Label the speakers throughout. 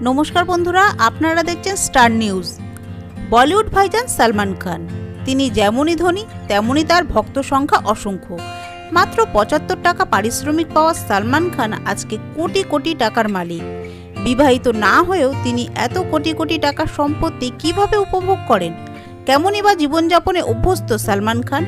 Speaker 1: নমস্কার বন্ধুরা, আপনারা দেখছেন স্টার নিউজ। বলিউড ভাইজান সালমান খান, তিনি যেমনই ধনী তেমনই তার ভক্ত সংখ্যা অসংখ্য। মাত্র ৭৫ টাকা পারিশ্রমিক পাওয়া সালমান খান আজকে কোটি কোটি টাকার মালিক। বিবাহিত না হয়েও তিনি এত কোটি কোটি টাকার সম্পত্তি কিভাবে উপভোগ করেন, কেমনই বা জীবনযাপনে অভ্যস্ত সালমান খান,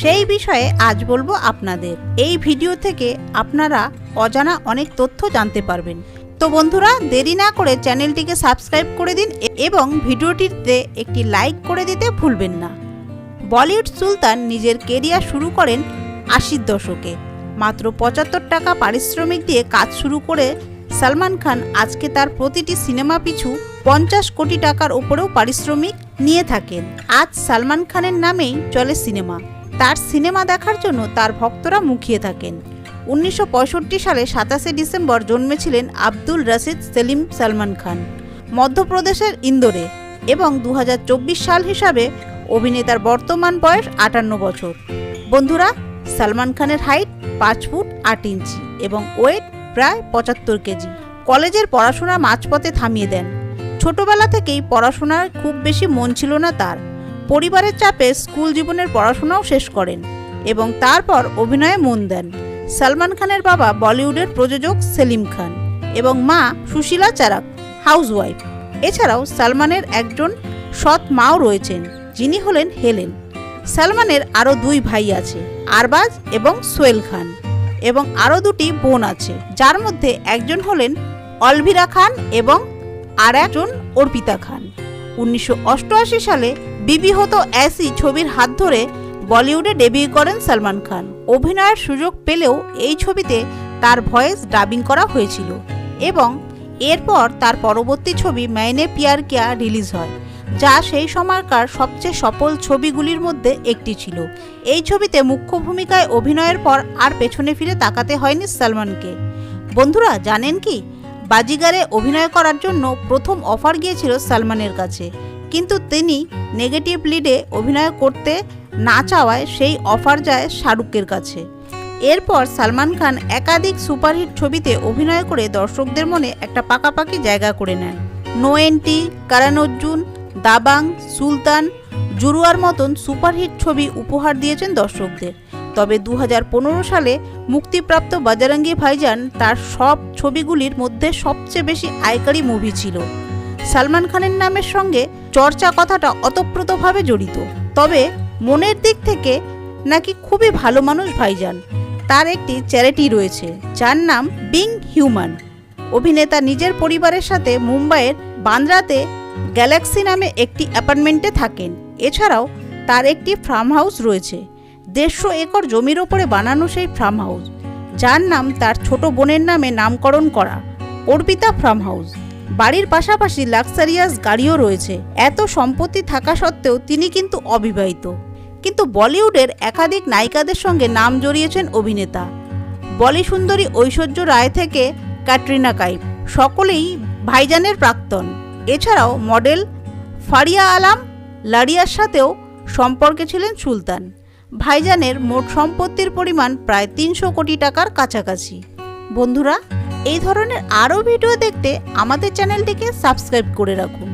Speaker 1: সেই বিষয়ে আজ বলবো আপনাদের। এই ভিডিও থেকে আপনারা অজানা অনেক তথ্য জানতে পারবেন। তো বন্ধুরা, দেরি না করে চ্যানেলটিকে সাবস্ক্রাইব করে দিন এবং ভিডিওটিতে একটি লাইক করে দিতে ভুলবেন না। বলিউড সুলতান নিজের কেরিয়ার শুরু করেন ৮০-র দশকে। মাত্র ৭৫ টাকা পারিশ্রমিক দিয়ে কাজ শুরু করে সালমান খান আজকে তার প্রতিটি সিনেমা পিছু ৫০ কোটি টাকার উপরেও পারিশ্রমিক নিয়ে থাকেন। আজ সালমান খানের নামেই চলে সিনেমা। তার সিনেমা দেখার জন্য তার ভক্তরা মুখিয়ে থাকেন। ১৯৬৫ সালে ২৭শে ডিসেম্বর জন্মেছিলেন আব্দুল রশিদ সেলিম সালমান খান, মধ্যপ্রদেশের ইন্দোরে, এবং ২০২৪ সাল হিসাবে অভিনেতার বর্তমান বয়স ৫৮ বছর। বন্ধুরা, সালমান খানের হাইট ৫ ফুট ৮ ইঞ্চি এবং ওয়েট প্রায় ৭৫ কেজি। কলেজের পড়াশোনা মাঝপথে থামিয়ে দেন। ছোটবেলা থেকেই পড়াশোনার খুব বেশি মন ছিল না তার। পরিবারের চাপে স্কুল জীবনের পড়াশোনাও শেষ করেন এবং তারপর অভিনয়ে মন দেন। সালমান খানের বাবা বলিউডের প্রযোজক সেলিম খান এবং মা সুশীলা চারাক, হাউসওয়াইফ। এছাড়াও সালমানের একজন সৎ মাও রয়েছেন, যিনি হলেন হেলেন। সালমানের আরও ২ ভাই আছে, আরবাজ এবং সোহেল খান, এবং আরও ২টি বোন আছে, যার মধ্যে একজন হলেন অলভিরা খান এবং আর একজন অর্পিতা খান। ১৯৮৮ সালে বিবি হতো ऐसी ছবির হাত ধরে বলিউডে ডেবিউ করেন সালমান খান। অভিনয়ের সুযোগ পেলেও এই ছবিতে তার ভয়েস ডাবিং করা হয়েছিল এবং এরপর তার পরবর্তী ছবি मैंने प्यार किया রিলিজ হয়, যা সেই সময়কার সবচেয়ে সফল ছবিগুলির মধ্যে একটি ছিল। এই ছবিতে মুখ্য ভূমিকায় অভিনয়ের পর আর পেছনে ফিরে তাকাতে হয়নি সালমানকে। বন্ধুরা, জানেন কি, বাজিগারে অভিনয় করার জন্য প্রথম অফার গিয়েছিল সালমানের কাছে, কিন্তু তিনি নেগেটিভ লিডে অভিনয় করতে না চাওয়ায় সেই অফার যায় শাহরুখের কাছে। এরপর সালমান খান একাধিক সুপারহিট ছবিতে অভিনয় করে দর্শকদের মনে একটা পাকাপাকি জায়গা করে নেন। নো এন্ট্রি, করণ অর্জুন, দাবাং, সুলতান, জুরুয়ার মতন সুপারহিট ছবি উপহার দিয়েছেন দর্শকদের। তবে ২০১৫ সালে মুক্তিপ্রাপ্ত বজরঙ্গি ভাইজান তার সব ছবিগুলির মধ্যে সবচেয়ে বেশি আয়কারী মুভি ছিল। সালমান খানের নামের সঙ্গে চর্চা কথাটা ওতপ্রোতভাবে জড়িত। তবে মনের দিক থেকে নাকি খুবই ভালো মানুষ ভাইজান। তার একটি চ্যারিটি রয়েছে, যার নাম বিং হিউম্যান। অভিনেতা নিজের পরিবারের সাথে মুম্বাইয়ের বান্দ্রাতে গ্যালাক্সি নামে একটি অ্যাপার্টমেন্টে থাকেন। এছাড়াও তার একটি ফার্ম হাউস রয়েছে। ১৫০ একর জমির ওপরে বানানো সেই ফার্ম হাউস, যার নাম তার ছোট বোনের নামে নামকরণ করা, অর্পিতা ফার্ম হাউস। বাড়ির পাশাপাশি লাক্সারিয়াস গাড়িও রয়েছে। এত সম্পত্তি থাকা সত্ত্বেও তিনি কিন্তু অবিবাহিত। কিন্তু বলিউডের একাধিক নায়িকাদের সঙ্গে নাম জড়িয়েছেন অভিনেতা। বলি সুন্দরী ঐশ্বর্য রায় থেকে ক্যাটরিনা কাইফ, সকলেই ভাইজানের প্রাক্তন। এছাড়াও মডেল ফারিয়া আলম লারিয়ার সাথেও সম্পর্কে ছিলেন সুলতান। ভাইজানের মোট সম্পত্তির পরিমাণ প্রায় ৩০০ কোটি টাকার কাছাকাছি। বন্ধুরা, এই ধরনের আরও ভিডিও দেখতে আমাদের চ্যানেলটিকে সাবস্ক্রাইব করে রাখুন।